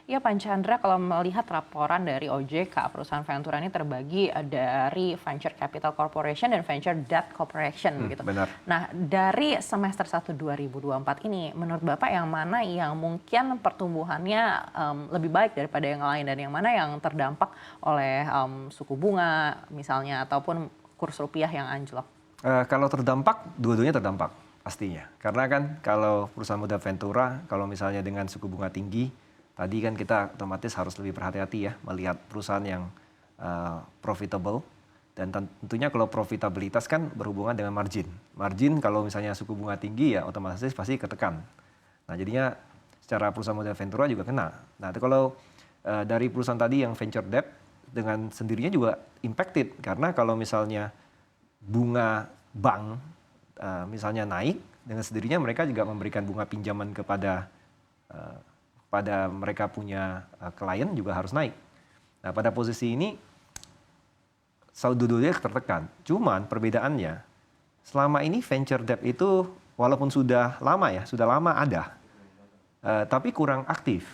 Ya, Pak Chandra, kalau melihat laporan dari OJK, perusahaan Ventura ini terbagi dari Venture Capital Corporation dan Venture Debt Corporation begitu. Benar. Nah, dari semester 1 2024 ini, menurut Bapak yang mana yang mungkin pertumbuhannya lebih baik daripada yang lain dan yang mana yang terdampak oleh suku bunga misalnya ataupun kurs rupiah yang anjlok? Kalau terdampak, dua-duanya terdampak pastinya. Karena kan kalau perusahaan modal Ventura, kalau misalnya dengan suku bunga tinggi, tadi kan kita otomatis harus lebih berhati-hati ya melihat perusahaan yang profitable. Dan tentunya kalau profitabilitas kan berhubungan dengan margin. Margin kalau misalnya suku bunga tinggi ya otomatis pasti ketekan. Nah jadinya secara perusahaan modal Ventura juga kena. Nah kalau dari perusahaan tadi yang venture debt dengan sendirinya juga impacted. Karena kalau misalnya bunga bank misalnya naik, dengan sendirinya mereka juga memberikan bunga pinjaman kepada mereka punya klien juga harus naik. Nah pada posisi ini saldo-saldonya tertekan. Cuman perbedaannya selama ini venture debt itu walaupun sudah lama ada, tapi kurang aktif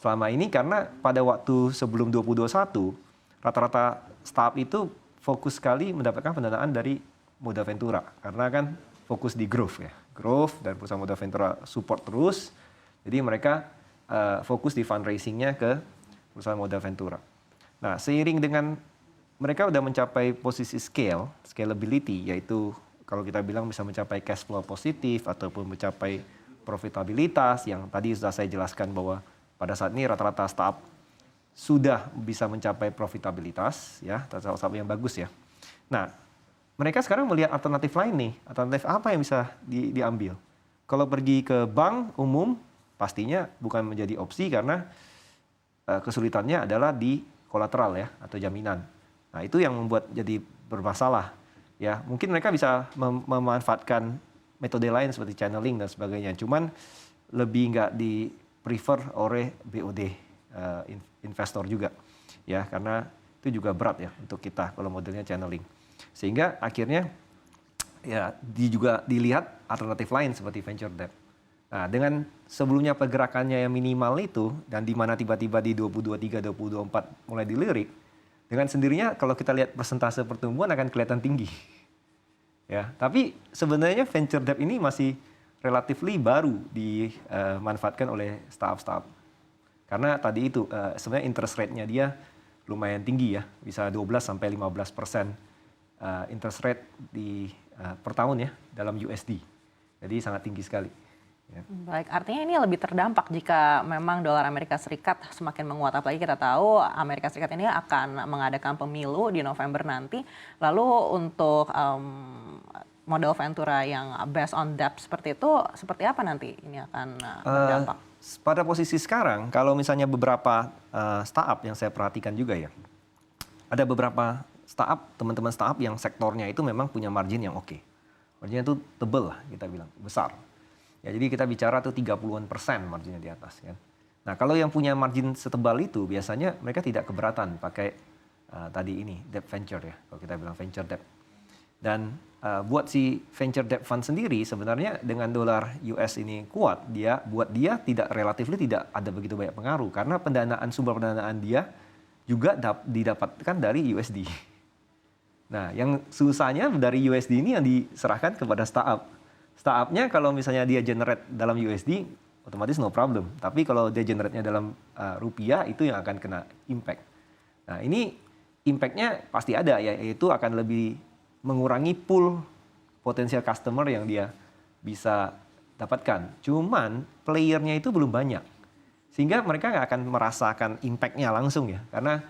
selama ini karena pada waktu sebelum 2021 rata-rata startup itu fokus sekali mendapatkan pendanaan dari modal Ventura karena kan fokus di growth dan perusahaan modal Ventura support terus, jadi mereka fokus di fundraisingnya ke perusahaan modal Ventura. Nah seiring dengan mereka udah mencapai posisi scalability, yaitu kalau kita bilang bisa mencapai cash flow positif ataupun mencapai profitabilitas yang tadi sudah saya jelaskan bahwa pada saat ini rata-rata startup sudah bisa mencapai profitabilitas, ya, startup yang bagus ya. Nah, mereka sekarang melihat alternatif lain nih, alternatif apa yang bisa diambil. Kalau pergi ke bank umum, pastinya bukan menjadi opsi karena kesulitannya adalah di kolateral ya atau jaminan. Nah, itu yang membuat jadi bermasalah. Ya, mungkin mereka bisa memanfaatkan metode lain seperti channeling dan sebagainya. Cuman lebih nggak di prefer oleh BOD investor juga. Ya, karena itu juga berat ya untuk kita kalau modelnya channeling. Sehingga akhirnya ya juga dilihat alternatif lain seperti venture debt. Nah, dengan sebelumnya pergerakannya yang minimal itu dan di mana tiba-tiba di 2023 2024 mulai dilirik, dengan sendirinya kalau kita lihat persentase pertumbuhan akan kelihatan tinggi. Ya, tapi sebenarnya venture debt ini masih relatively baru dimanfaatkan oleh startup. Karena tadi itu sebenarnya interest rate-nya dia lumayan tinggi ya, bisa 12 sampai 15% interest rate per tahun ya dalam USD. Jadi sangat tinggi sekali. Ya. Baik, artinya ini lebih terdampak jika memang dolar Amerika Serikat semakin menguat. Apalagi kita tahu Amerika Serikat ini akan mengadakan pemilu di November nanti. Lalu untuk model Ventura yang based on debt seperti itu, seperti apa nanti ini akan berdampak? Pada posisi sekarang, kalau misalnya beberapa startup yang saya perhatikan juga ya, ada beberapa startup, teman-teman startup yang sektornya itu memang punya margin yang oke. Marginnya itu tebel lah kita bilang, besar. Ya, jadi kita bicara tuh 30% marginnya di atas kan. Nah kalau yang punya margin setebal itu biasanya mereka tidak keberatan pakai tadi ini debt venture ya, kalau kita bilang venture debt. Dan buat si venture debt fund sendiri sebenarnya dengan dolar US ini kuat, buat dia relatifly tidak ada begitu banyak pengaruh karena sumber pendanaan dia juga didapatkan dari USD. Nah yang susahnya dari USD ini yang diserahkan kepada startup. Startupnya kalau misalnya dia generate dalam USD, otomatis no problem. Tapi kalau dia generate-nya dalam rupiah, itu yang akan kena impact. Nah ini impact-nya pasti ada, yaitu akan lebih mengurangi pool potensial customer yang dia bisa dapatkan. Cuman player-nya itu belum banyak. Sehingga mereka nggak akan merasakan impact-nya langsung ya. Karena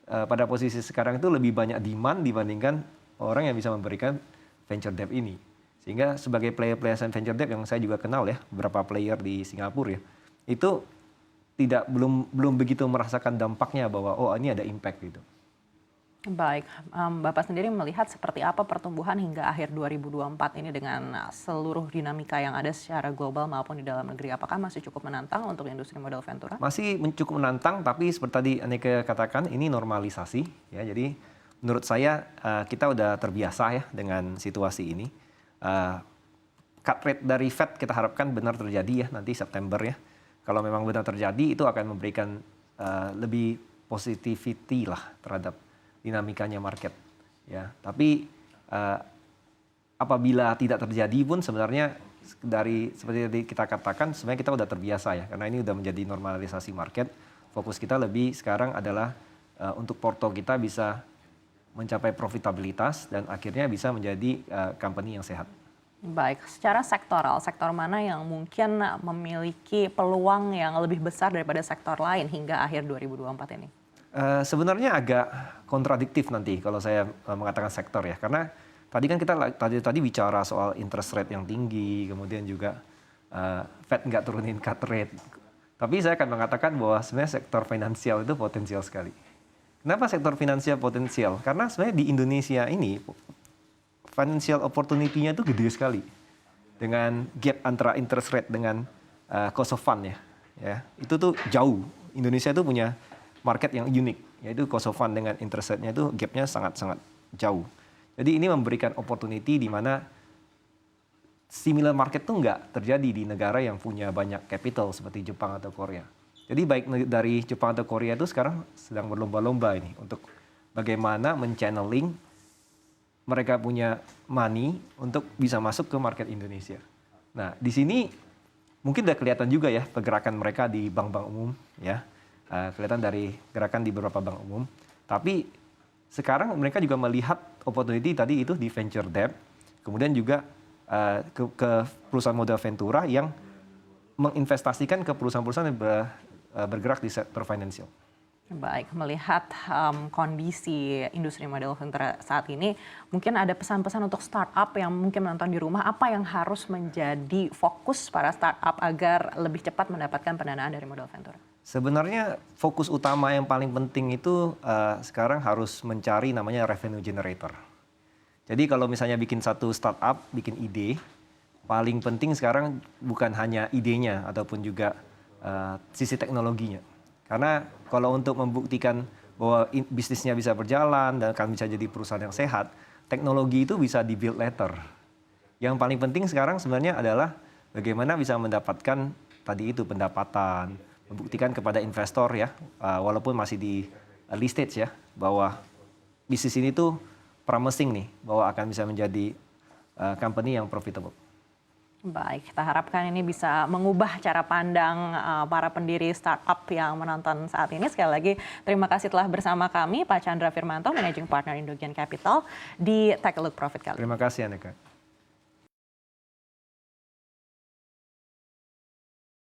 pada posisi sekarang itu lebih banyak demand dibandingkan orang yang bisa memberikan venture debt ini. Sehingga sebagai player-player venture debt yang saya juga kenal ya, beberapa player di Singapura ya, itu belum begitu merasakan dampaknya bahwa oh ini ada impact gitu. Baik, Bapak sendiri melihat seperti apa pertumbuhan hingga akhir 2024 ini dengan seluruh dinamika yang ada secara global maupun di dalam negeri. Apakah masih cukup menantang untuk industri modal Ventura? Masih cukup menantang, tapi seperti tadi Aneka katakan ini normalisasi ya. Jadi menurut saya kita udah terbiasa ya dengan situasi ini. Cut rate dari Fed kita harapkan benar terjadi ya nanti September ya. kalau memang benar terjadi itu akan memberikan lebih positivity lah terhadap dinamikanya market. Ya, tapi apabila tidak terjadi pun sebenarnya dari seperti tadi kita katakan sebenarnya kita udah terbiasa ya karena ini udah menjadi normalisasi market. Fokus kita lebih sekarang adalah untuk porto kita bisa mencapai profitabilitas dan akhirnya bisa menjadi company yang sehat. Baik, secara sektoral, sektor mana yang mungkin memiliki peluang yang lebih besar daripada sektor lain hingga akhir 2024 ini? Sebenarnya agak kontradiktif nanti kalau saya mengatakan sektor ya, karena tadi kan kita tadi bicara soal interest rate yang tinggi, kemudian juga Fed nggak turunin cut rate. Tapi saya akan mengatakan bahwa sebenarnya sektor finansial itu potensial sekali. Kenapa sektor finansial potensial? Karena sebenarnya di Indonesia ini financial opportunity-nya itu gede sekali. Dengan gap antara interest rate dengan cost of fund ya. Itu tuh jauh. Indonesia itu punya market yang unik, yaitu cost of fund dengan interest rate-nya itu gap-nya sangat-sangat jauh. Jadi ini memberikan opportunity di mana similar market tuh nggak terjadi di negara yang punya banyak capital seperti Jepang atau Korea. Jadi baik dari Jepang atau Korea itu sekarang sedang berlomba-lomba ini untuk bagaimana men-channeling mereka punya money untuk bisa masuk ke market Indonesia. Nah, di sini mungkin udah kelihatan juga ya pergerakan mereka di bank-bank umum ya. Kelihatan dari gerakan di beberapa bank umum. Tapi sekarang mereka juga melihat opportunity tadi itu di venture debt, kemudian juga ke perusahaan modal ventura yang menginvestasikan ke perusahaan-perusahaan yang bergerak di sektor finansial. Baik, melihat kondisi industri modal ventura saat ini, mungkin ada pesan-pesan untuk startup yang mungkin menonton di rumah, apa yang harus menjadi fokus para startup agar lebih cepat mendapatkan pendanaan dari modal ventura? Sebenarnya fokus utama yang paling penting itu sekarang harus mencari namanya revenue generator. Jadi kalau misalnya bikin satu startup, bikin ide, paling penting sekarang bukan hanya idenya ataupun juga sisi teknologinya. Karena kalau untuk membuktikan bahwa bisnisnya bisa berjalan dan akan bisa jadi perusahaan yang sehat, teknologi itu bisa di-build later. Yang paling penting sekarang sebenarnya adalah bagaimana bisa mendapatkan tadi itu pendapatan, membuktikan kepada investor ya, walaupun masih di early stage ya, bahwa bisnis ini tuh promising nih, bahwa akan bisa menjadi company yang profitable. Baik, kita harapkan ini bisa mengubah cara pandang para pendiri startup yang menonton saat ini. Sekali lagi, terima kasih telah bersama kami, Pak Chandra Firmanto, Managing Partner Indogen Capital di Take a Look Profit kali. Terima kasih, Aneka.